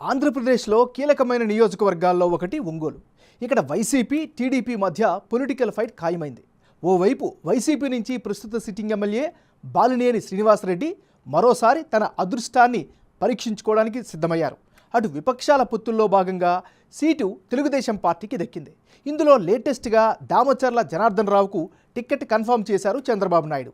ఆంధ్రప్రదేశ్లో కీలకమైన నియోజకవర్గాల్లో ఒకటి ఒంగోలు. ఇక్కడ వైసీపీ, టీడీపీ మధ్య పొలిటికల్ ఫైట్ ఖాయమైంది. ఓవైపు వైసీపీ నుంచి ప్రస్తుత సిట్టింగ్ ఎమ్మెల్యే బాలినేని శ్రీనివాసరెడ్డి మరోసారి తన అదృష్టాన్ని పరీక్షించుకోవడానికి సిద్ధమయ్యారు. అటు విపక్షాల పొత్తుల్లో భాగంగా సీటు తెలుగుదేశం పార్టీకి దక్కింది. ఇందులో లేటెస్ట్గా దామచర్ల జనార్దన్ రావుకు టికెట్ కన్ఫర్మ్ చేశారు చంద్రబాబు నాయుడు.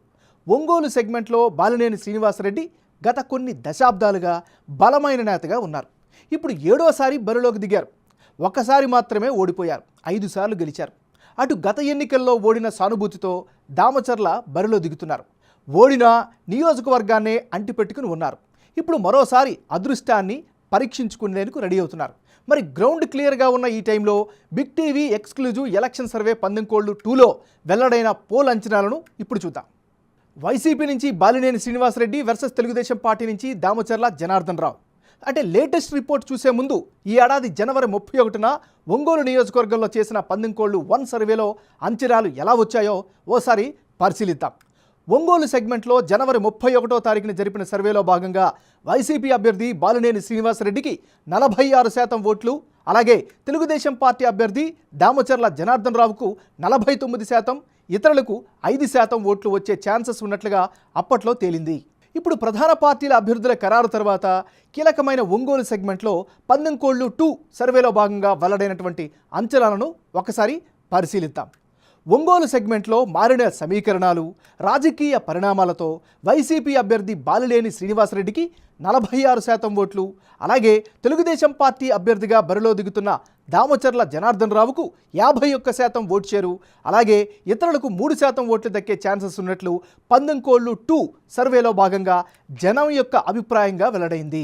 ఒంగోలు సెగ్మెంట్లో బాలినేని శ్రీనివాసరెడ్డి గత కొన్ని దశాబ్దాలుగా బలమైన నేతగా ఉన్నారు. ఇప్పుడు 7వసారి బరిలోకి దిగారు. ఒక్కసారి మాత్రమే ఓడిపోయారు, 5 సార్లు గెలిచారు. అటు గత ఎన్నికల్లో ఓడిన సానుభూతితో దామచర్ల బరిలో దిగుతున్నారు. ఓడిన నియోజకవర్గాన్నే అంటిపెట్టుకుని ఉన్నారు. ఇప్పుడు మరోసారి అదృష్టాన్ని పరీక్షించుకునేందుకు రెడీ అవుతున్నారు. మరి గ్రౌండ్ క్లియర్గా ఉన్న ఈ టైంలో Big TV exclusive election survey పందెంకోళ్ళు 2లో వెల్లడైన పోల్ అంచనాలను ఇప్పుడు చూద్దాం. వైసీపీ నుంచి బాలినేని శ్రీనివాసరెడ్డి వర్సెస్ తెలుగుదేశం పార్టీ నుంచి దామచర్ల జనార్దన్ రావు. అంటే లేటెస్ట్ రిపోర్ట్ చూసే ముందు ఈ ఏడాది జనవరి 31న ఒంగోలు నియోజకవర్గంలో చేసిన పందెంకోళ్ళు 1 సర్వేలో అంచనాలు ఎలా వచ్చాయో ఓసారి పరిశీలిద్దాం. ఒంగోలు సెగ్మెంట్లో జనవరి 31వ తారీఖున జరిపిన సర్వేలో భాగంగా వైసీపీ అభ్యర్థి బాలినేని శ్రీనివాసరెడ్డికి 46% ఓట్లు, అలాగే తెలుగుదేశం పార్టీ అభ్యర్థి దామచర్ల జనార్దన్ రావుకు 49%, ఇతరులకు 5% ఓట్లు వచ్చే ఛాన్సెస్ ఉన్నట్లుగా అప్పట్లో తేలింది. ఇప్పుడు ప్రధాన పార్టీల అభ్యర్థుల ఖరారు తర్వాత కీలకమైన ఒంగోలు సెగ్మెంట్లో పందెంకోళ్ళు 2 సర్వేలో భాగంగా వెల్లడైనటువంటి అంచనాలను ఒకసారి పరిశీలిద్దాం. ఒంగోలు సెగ్మెంట్లో మారిన సమీకరణాలు, రాజకీయ పరిణామాలతో వైసీపీ అభ్యర్థి బాలినేని శ్రీనివాసరెడ్డికి 46% ఓట్లు, అలాగే తెలుగుదేశం పార్టీ అభ్యర్థిగా బరిలో దిగుతున్న దామచర్ల జనార్దన్ రావుకు 51% ఓటు షేరు, అలాగే ఇతరులకు 3% ఓట్లు దక్కే ఛాన్సెస్ ఉన్నట్లు పందెంకోళ్ళు 2 సర్వేలో భాగంగా జనం యొక్క అభిప్రాయంగా వెల్లడైంది.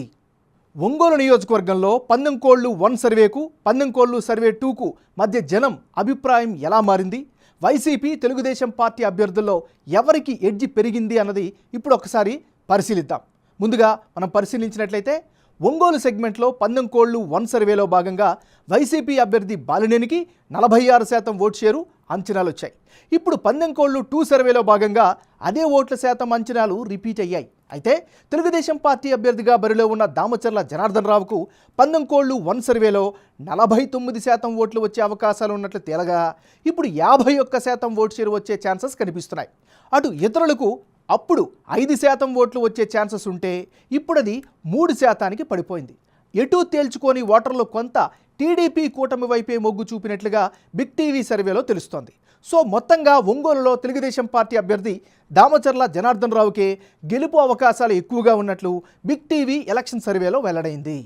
ఒంగోలు నియోజకవర్గంలో పందెంకోళ్ళు 1 సర్వేకు, పందెంకోళ్ళు సర్వే 2కు మధ్య జనం అభిప్రాయం ఎలా మారింది, వైసీపీ తెలుగుదేశం పార్టీ అభ్యర్థుల్లో ఎవరికి ఎడ్జి పెరిగింది అన్నది ఇప్పుడు ఒకసారి పరిశీలిద్దాం. ముందుగా మనం పరిశీలించినట్లయితే ఒంగోలు సెగ్మెంట్లో పందెంకోళ్ళు 1 సర్వేలో భాగంగా వైసీపీ అభ్యర్థి బాలినేనికి 46% ఓటు షేరు అంచనాలు వచ్చాయి. ఇప్పుడు పందెంకోళ్ళు 2 సర్వేలో భాగంగా అదే ఓట్ల శాతం అంచనాలు రిపీట్ అయ్యాయి. అయితే తెలుగుదేశం పార్టీ అభ్యర్థిగా బరిలో ఉన్న దామచర్ల జనార్దన్ రావుకు పందెంకోళ్ళు 1 సర్వేలో 49% ఓట్లు వచ్చే అవకాశాలు ఉన్నట్లు తేలగా ఇప్పుడు 51% ఓటు షేరు వచ్చే ఛాన్సెస్ కనిపిస్తున్నాయి. అటు ఇతరులకు అప్పుడు 5% ఓట్లు వచ్చే ఛాన్సెస్ ఉంటే ఇప్పుడు అది 3%కి పడిపోయింది. ఎటూ తేల్చుకొని ఓటర్లు కొంత టీడీపీ కూటమి వైపే మొగ్గు చూపినట్లుగా బిగ్ టీవీ సర్వేలో తెలుస్తోంది. సో మొత్తంగా ఒంగోలులో తెలుగుదేశం పార్టీ అభ్యర్థి దామచర్ల జనార్దన్ రావుకే గెలుపు అవకాశాలు ఎక్కువగా ఉన్నట్లు బిగ్ టీవీ ఎలక్షన్ సర్వేలో వెల్లడైంది.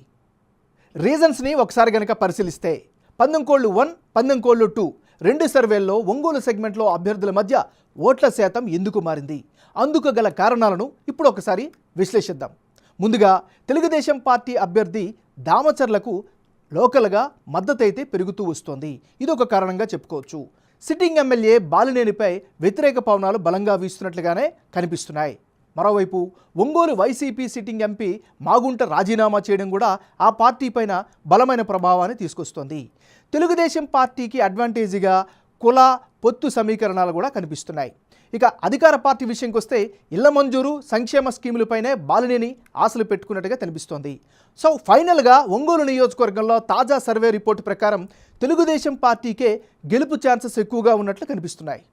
రీజన్స్ని ఒకసారి కనుక పరిశీలిస్తే పందెంకోళ్ళు 1, పందెంకోళ్ళు 2 2 సర్వేల్లో ఒంగోలు సెగ్మెంట్లో అభ్యర్థుల మధ్య ఓట్ల శాతం ఎందుకు మారింది, అందుకు గల కారణాలను ఇప్పుడు ఒకసారి విశ్లేషిద్దాం. ముందుగా తెలుగుదేశం పార్టీ అభ్యర్థి దామచర్లకు లోకల్గా మద్దతు అయితే పెరుగుతూ వస్తోంది. ఇదొక కారణంగా చెప్పుకోవచ్చు. సిట్టింగ్ ఎమ్మెల్యే బాలినేనిపై వ్యతిరేక పవనాలు బలంగా వీస్తున్నట్లుగానే కనిపిస్తున్నాయి. మరోవైపు Ongole YCP sitting MP Magunta రాజీనామా చేయడం కూడా ఆ పార్టీ పైన బలమైన ప్రభావాన్ని తీసుకొస్తోంది. తెలుగుదేశం పార్టీకి అడ్వాంటేజీగా కుల పొత్తు సమీకరణాలు కూడా కనిపిస్తున్నాయి. ఇక అధికార పార్టీ విషయంకి వస్తే ఇళ్ల మంజూరు, సంక్షేమ స్కీములపైనే బాలినేని ఆశలు పెట్టుకున్నట్టుగా కనిపిస్తోంది. సో ఫైనల్గా ఒంగోలు నియోజకవర్గంలో తాజా సర్వే రిపోర్టు ప్రకారం తెలుగుదేశం పార్టీకే గెలుపు ఛాన్సెస్ ఎక్కువగా ఉన్నట్లు కనిపిస్తున్నాయి.